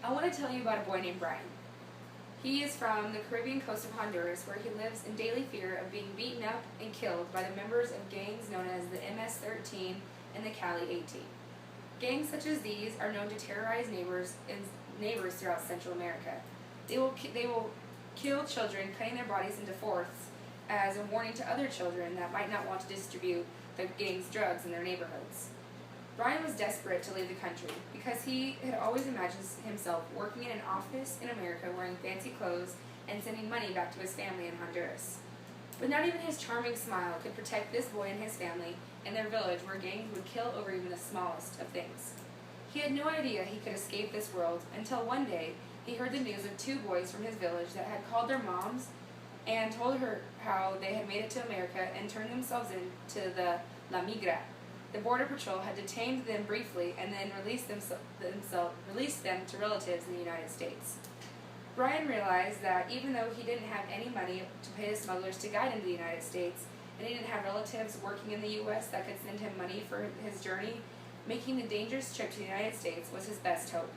I want to tell you about a boy named Brian. He is from the Caribbean coast of Honduras, where he lives in daily fear of being beaten up and killed by the members of gangs known as the MS-13 and the Cali-18. Gangs such as these are known to terrorize neighbors throughout Central America. They will kill children, cutting their bodies into fourths as a warning to other children that might not want to distribute the gang's drugs in their neighborhoods. Brian was desperate to leave the country because he had always imagined himself working in an office in America wearing fancy clothes and sending money back to his family in Honduras. But not even his charming smile could protect this boy and his family in their village where gangs would kill over even the smallest of things. He had no idea he could escape this world until one day he heard the news of two boys from his village that had called their moms and told her how they had made it to America and turned themselves into the La Migra. The Border Patrol had detained them briefly and then released them to relatives in the United States. Brian realized that even though he didn't have any money to pay the smugglers to guide him to the United States, and he didn't have relatives working in the U.S. that could send him money for his journey, making the dangerous trip to the United States was his best hope.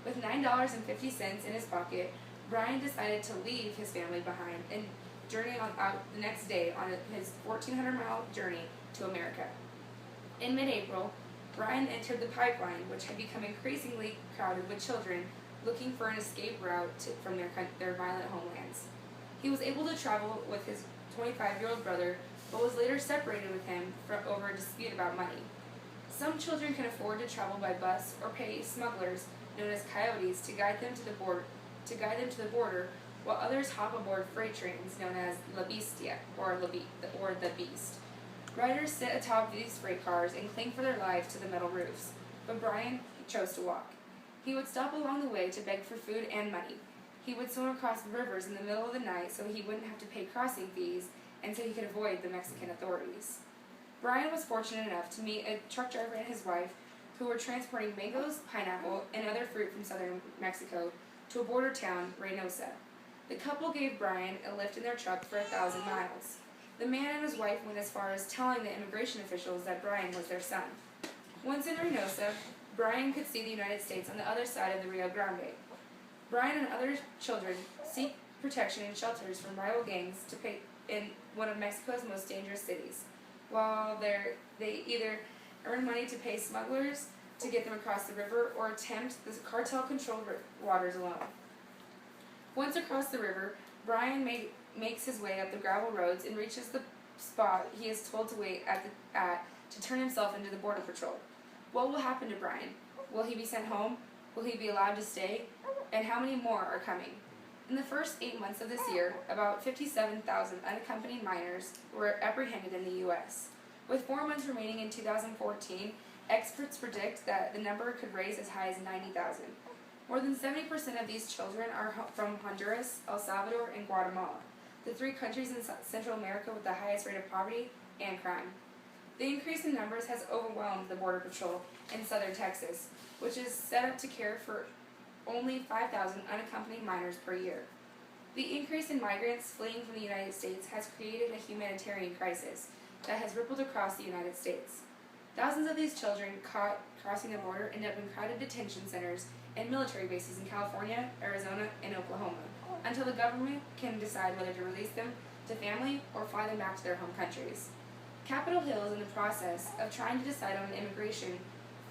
With $9.50 in his pocket, Brian decided to leave his family behind and journey out the next day on his 1,400-mile journey to America. In mid-April, Brian entered the pipeline, which had become increasingly crowded with children looking for an escape route from their violent homelands. He was able to travel with his 25-year-old brother, but was later separated with him over a dispute about money. Some children can afford to travel by bus or pay smugglers known as coyotes to guide them to the border, while others hop aboard freight trains known as La Bestia or the Beast. Riders sit atop these freight cars and cling for their lives to the metal roofs, but Brian chose to walk. He would stop along the way to beg for food and money. He would swim across rivers in the middle of the night so he wouldn't have to pay crossing fees and so he could avoid the Mexican authorities. Brian was fortunate enough to meet a truck driver and his wife who were transporting mangoes, pineapple, and other fruit from southern Mexico to a border town, Reynosa. The couple gave Brian a lift in their truck for 1,000 miles. The man and his wife went as far as telling the immigration officials that Brian was their son. Once in Reynosa, Brian could see the United States on the other side of the Rio Grande. Brian and other children seek protection in shelters from rival gangs in one of Mexico's most dangerous cities, while they either earn money to pay smugglers to get them across the river or attempt the cartel-controlled waters alone. Once across the river, Brian makes his way up the gravel roads and reaches the spot he is told to wait at to turn himself into the Border Patrol. What will happen to Brian? Will he be sent home? Will he be allowed to stay? And how many more are coming? In the first 8 months of this year, about 57,000 unaccompanied minors were apprehended in the U.S. With 4 months remaining in 2014, experts predict that the number could rise as high as 90,000. More than 70% of these children are from Honduras, El Salvador, and Guatemala, the three countries in Central America with the highest rate of poverty and crime. The increase in numbers has overwhelmed the Border Patrol in southern Texas, which is set up to care for only 5,000 unaccompanied minors per year. The increase in migrants fleeing from the United States has created a humanitarian crisis that has rippled across the United States. Thousands of these children caught crossing the border end up in crowded detention centers and military bases in California, Arizona, and Oklahoma, until the government can decide whether to release them to family or fly them back to their home countries. Capitol Hill is in the process of trying to decide on immigration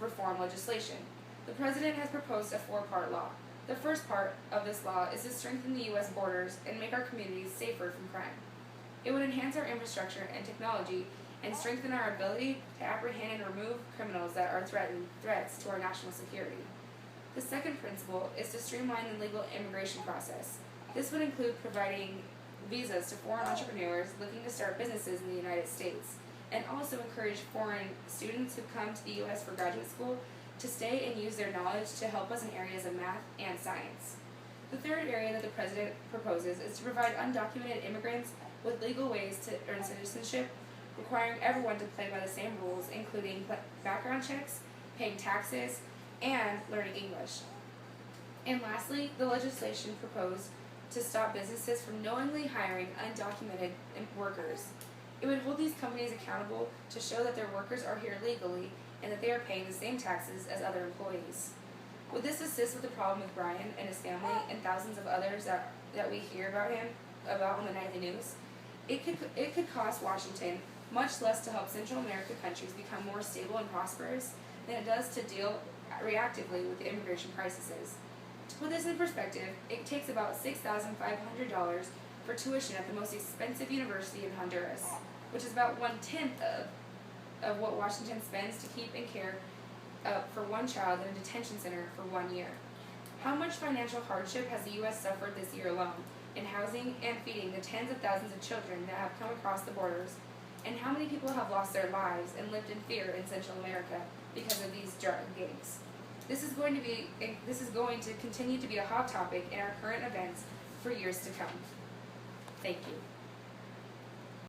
reform legislation. The President has proposed a 4-part law. The first part of this law is to strengthen the U.S. borders and make our communities safer from crime. It would enhance our infrastructure and technology and strengthen our ability to apprehend and remove criminals that are threats to our national security. The second principle is to streamline the legal immigration process. This would include providing visas to foreign entrepreneurs looking to start businesses in the United States, and also encourage foreign students who come to the U.S. for graduate school to stay and use their knowledge to help us in areas of math and science. The third area that the President proposes is to provide undocumented immigrants with legal ways to earn citizenship, requiring everyone to play by the same rules, including background checks, paying taxes, and learning English. And lastly, the legislation proposed to stop businesses from knowingly hiring undocumented workers. It would hold these companies accountable to show that their workers are here legally and that they are paying the same taxes as other employees. Would this assist with the problem with Brian and his family and thousands of others that we hear about on the nightly news? It could cost Washington much less to help Central America countries become more stable and prosperous than it does to deal reactively with the immigration crises. To put this in perspective, it takes about $6,500 for tuition at the most expensive university in Honduras, which is about 1/10 of what Washington spends to keep and care for one child in a detention center for 1 year. How much financial hardship has the U.S. suffered this year alone in housing and feeding the tens of thousands of children that have come across the borders? And how many people have lost their lives and lived in fear in Central America because of these drug gangs? This is going to continue to be a hot topic in our current events for years to come. Thank you.